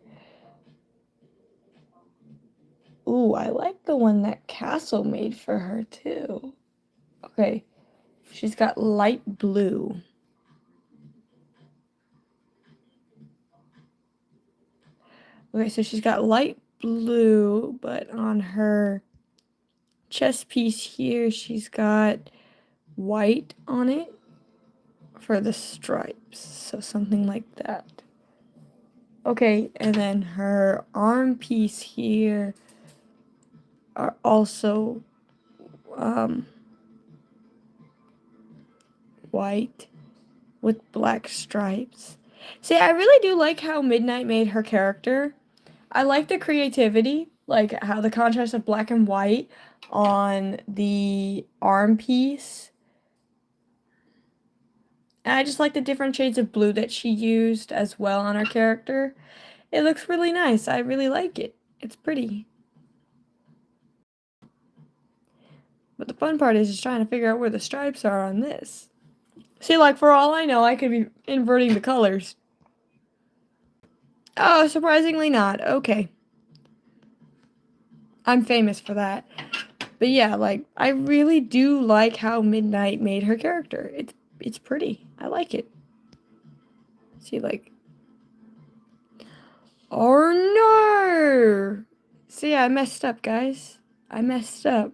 Ooh, I like the one that Castle made for her, too. Okay, she's got light blue. Okay, so she's got light blue, but on her chest piece here, she's got white on it for the stripes, so something like that. Okay, and then her arm piece here are also white with black stripes. See, I really do like how Midnight made her character. I like the creativity, like how the contrast of black and white on the arm piece. And I just like the different shades of blue that she used as well on her character. It looks really nice. I really like it. It's pretty. But the fun part is just trying to figure out where the stripes are on this. See, like, for all I know, I could be inverting the colors. Oh, surprisingly not. Okay. I'm famous for that. But yeah, like, I really do like how Midnight made her character. It's pretty. I like it. See, like... Oh, no! See, I messed up, guys. I messed up.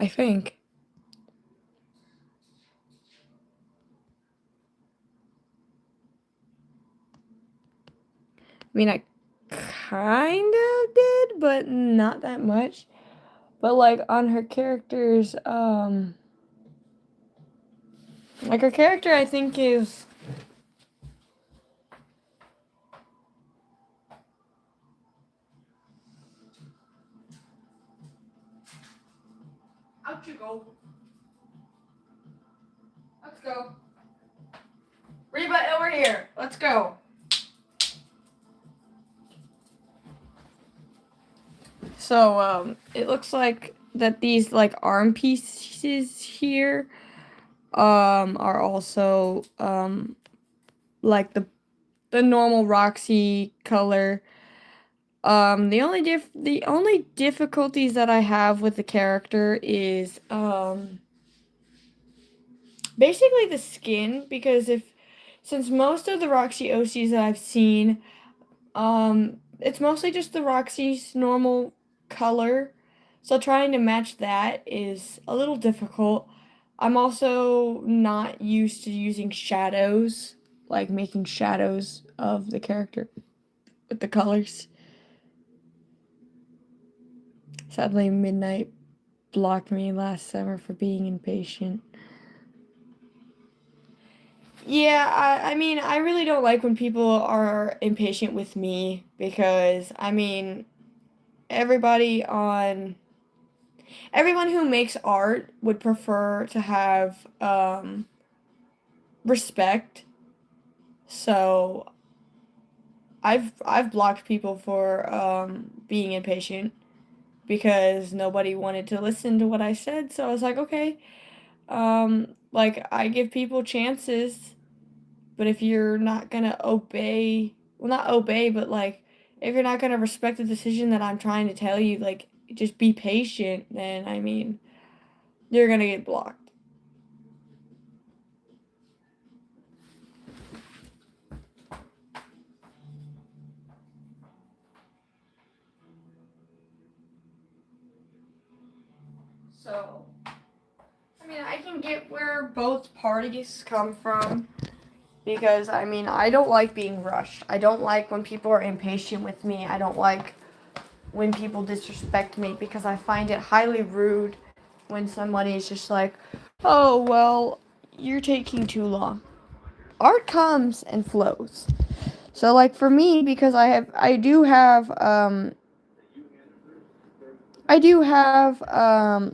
I think. I mean, I kind of did, but not that much. But, like, on her characters, like, her character, I think, is... Out you go. Let's go. Reba, over here. Let's go. So, it looks like that these, like, arm pieces here, are also, like, the normal Roxy color. The only difficulties that I have with the character is, basically the skin, because since most of the Roxy OCs that I've seen, it's mostly just the Roxy's normal color, so trying to match that is a little difficult. I'm also not used to using shadows, like making shadows of the character with the colors. Sadly, Midnight blocked me last summer for being impatient. Yeah, I mean, I really don't like when people are impatient with me because, I mean, everybody on everyone who makes art would prefer to have respect. So I've blocked people for being impatient because nobody wanted to listen to what I said. So I was like, okay, like I give people chances, but if you're not gonna obey, well, not obey, but like if you're not gonna respect the decision that I'm trying to tell you, like just be patient, then I mean, you're gonna get blocked. So, I mean, I can get where both parties come from because, I mean, I don't like being rushed. I don't like when people are impatient with me. I don't like when people disrespect me because I find it highly rude when somebody is just like, oh, well, you're taking too long. Art comes and flows. So, like, for me, because I do have,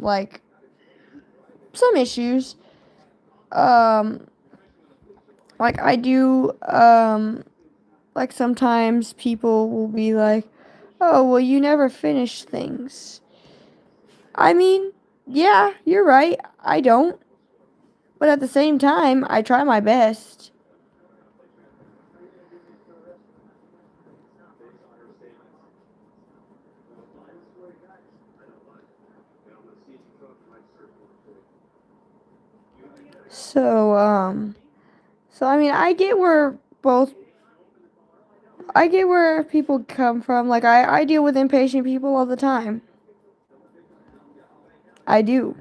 like, some issues. Um, like, I do, like, sometimes people will be like, oh, well, you never finish things. I mean, yeah, you're right. I don't. But at the same time, I try my best. So, so I mean, I get where both I get where people come from. Like, I deal with impatient people all the time. I do.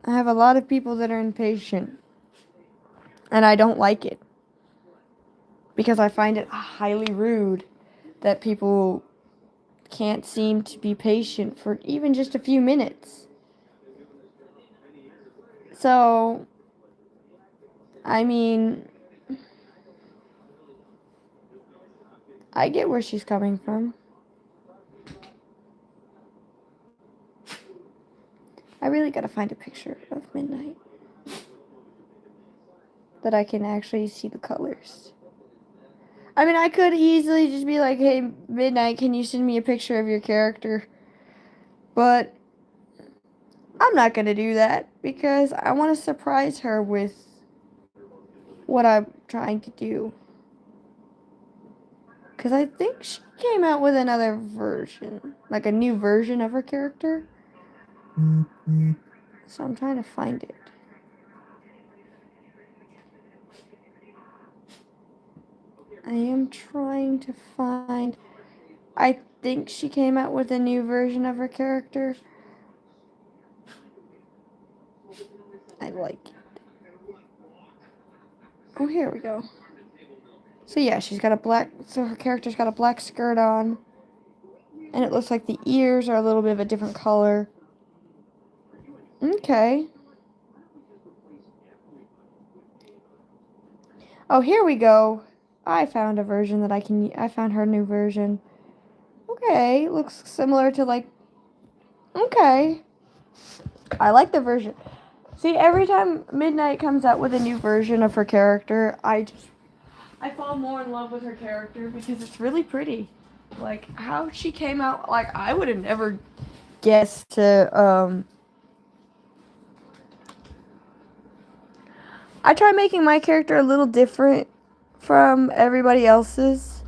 I have a lot of people that are impatient. And I don't like it. Because I find it highly rude that people can't seem to be patient for even just a few minutes. So, I mean, I get where she's coming from. I really gotta find a picture of Midnight that I can actually see the colors. I mean, I could easily just be like, hey, Midnight, can you send me a picture of your character? But I'm not gonna do that because I want to surprise her with what I'm trying to do. Because I think she came out with another version, like a new version of her character. So I'm trying to find it. I am trying to find. I think she came out with a new version of her character. I like it. Oh, here we go. So yeah, she's got a black, so her character's got a black skirt on. And it looks like the ears are a little bit of a different color. Okay. Oh, here we go. I found a version that I found her new version. Okay, looks similar to like, okay. I like the version. See, every time Midnight comes out with a new version of her character, I fall more in love with her character because it's really pretty. Like, how she came out, like, I would have never guessed to, I try making my character a little different from everybody else's.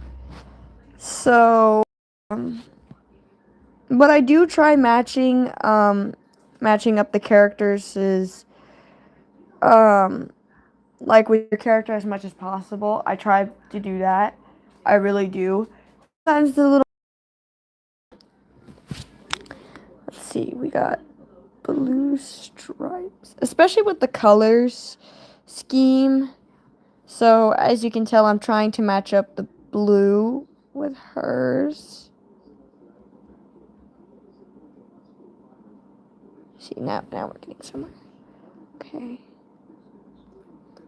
So, but I do try matching up the characters' like with your character as much as possible. I try to do that. I really do. Sometimes the little, let's see, we got blue stripes, especially with the colors scheme. So as you can tell, I'm trying to match up the blue with hers. See, now we're getting somewhere. Okay.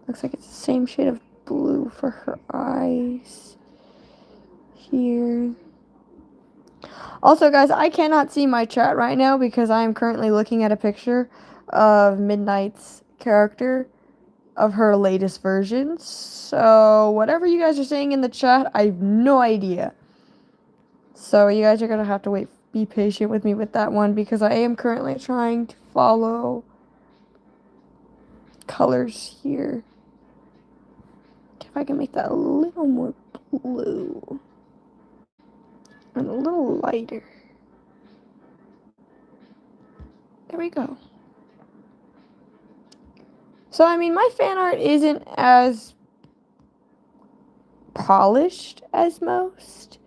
Looks like it's the same shade of blue for her eyes here. Also, guys, I cannot see my chat right now because I am currently looking at a picture of Midnight's character of her latest version. So, whatever you guys are saying in the chat, I have no idea. So, you guys are going to have to be patient with me with that one because I am currently trying to follow colors here. If I can make that a little more blue and a little lighter. There we go. So, I mean, my fan art isn't as polished as most,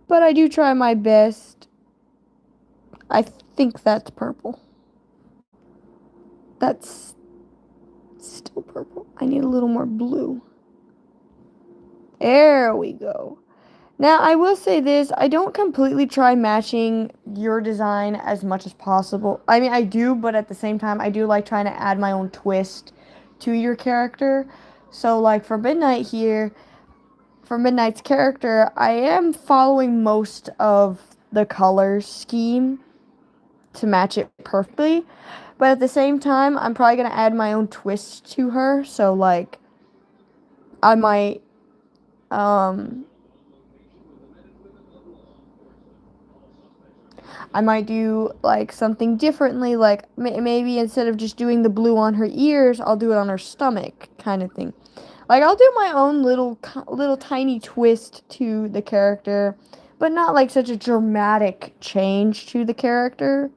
but I do try my best. I think that's purple. That's still purple. I need a little more blue. There we go. Now, I will say this. I don't completely try matching your design as much as possible. I mean, I do, but at the same time, I do like trying to add my own twist to your character. So, like, for Midnight here, for Midnight's character, I am following most of the color scheme to match it perfectly. But at the same time, I'm probably going to add my own twist to her. So, like, I might, do, like, something differently. Like, maybe instead of just doing the blue on her ears, I'll do it on her stomach kind of thing. Like, I'll do my own little tiny twist to the character, but not, like, such a dramatic change to the character.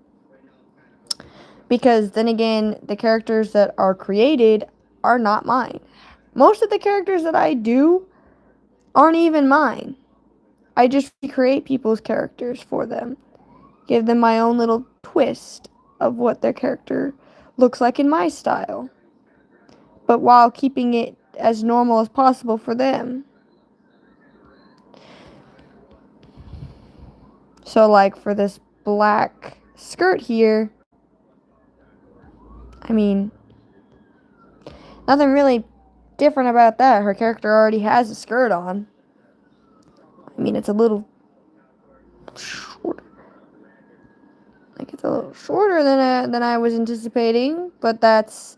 Because, then again, the characters that are created are not mine. Most of the characters that I do aren't even mine. I just recreate people's characters for them, give them my own little twist of what their character looks like in my style, but while keeping it as normal as possible for them. So, like for this black skirt here, I mean, nothing really different about that. Her character already has a skirt on. I mean, it's a little short. Like it's a little shorter than I was anticipating, but that's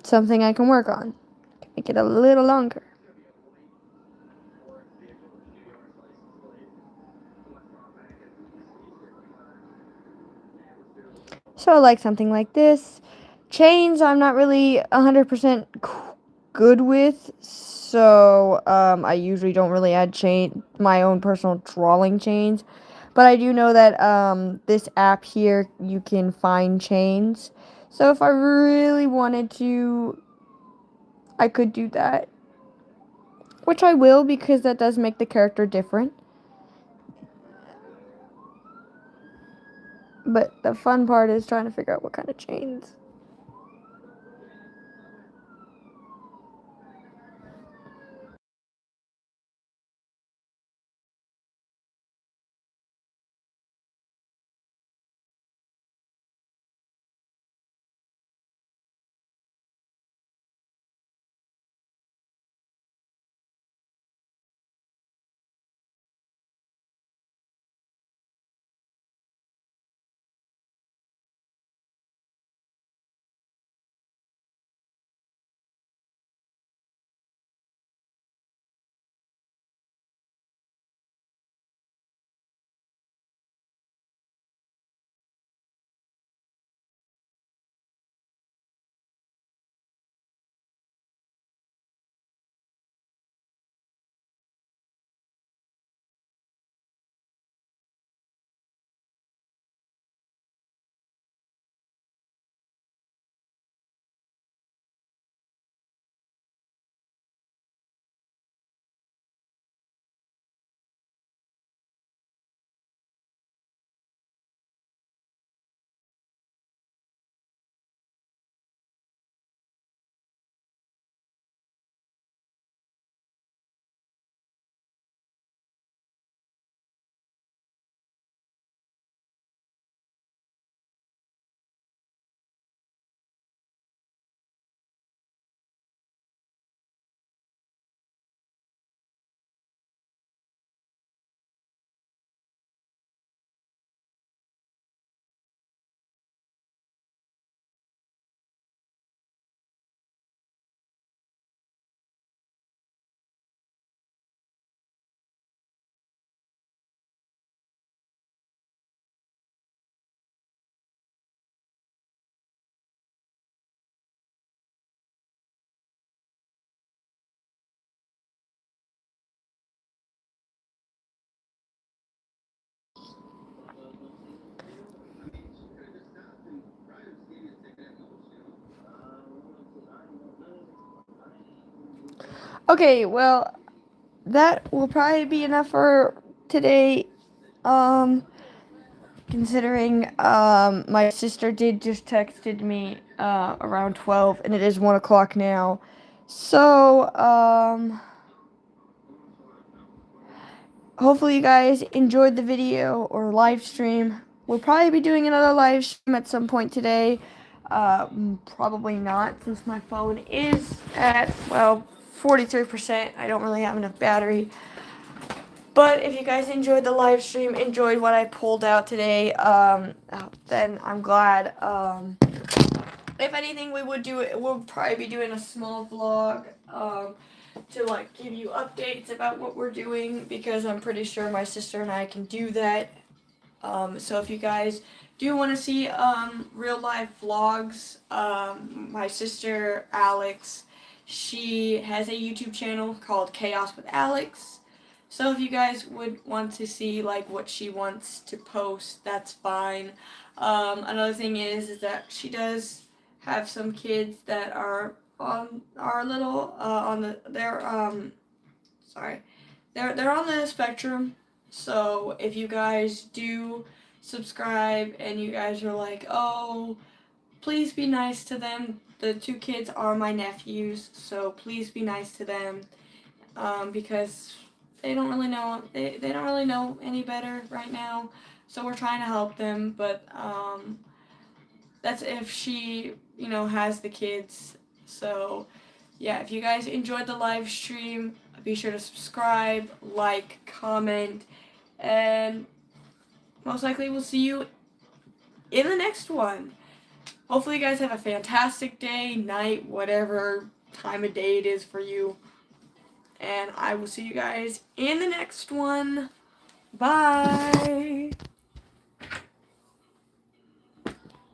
something I can work on. Make it a little longer. So, like something like this. Chains, I'm not really 100% good with, so I usually don't really add my own personal drawing chains. But I do know that this app here, you can find chains. So if I really wanted to, I could do that. Which I will, because that does make the character different. But the fun part is trying to figure out what kind of chains. Okay, well, that will probably be enough for today. Um, Considering my sister did just texted me around 12, and it is 1 o'clock now. So hopefully you guys enjoyed the video or live stream. We'll probably be doing another live stream at some point today. Probably not, since my phone is at, well, 43%. I don't really have enough battery. But if you guys enjoyed the live stream, enjoyed what I pulled out today, then I'm glad. If anything, we'll probably be doing a small vlog, to like give you updates about what we're doing, because I'm pretty sure my sister and I can do that. So if you guys do want to see real life vlogs, my sister Alex, she has a YouTube channel called Chaos with Alex. So if you guys would want to see like what she wants to post, that's fine. Another thing is that she does have some kids that are on our little on the their sorry they're on the spectrum. So if you guys do subscribe and you guys are like, oh, please be nice to them. The two kids are my nephews, so please be nice to them, because they don't really know they don't really know any better right now. So we're trying to help them, but that's if she has the kids. So yeah, if you guys enjoyed the live stream, be sure to subscribe, like, comment, and most likely we'll see you in the next one. Hopefully you guys have a fantastic day, night, whatever time of day it is for you. And I will see you guys in the next one. Bye!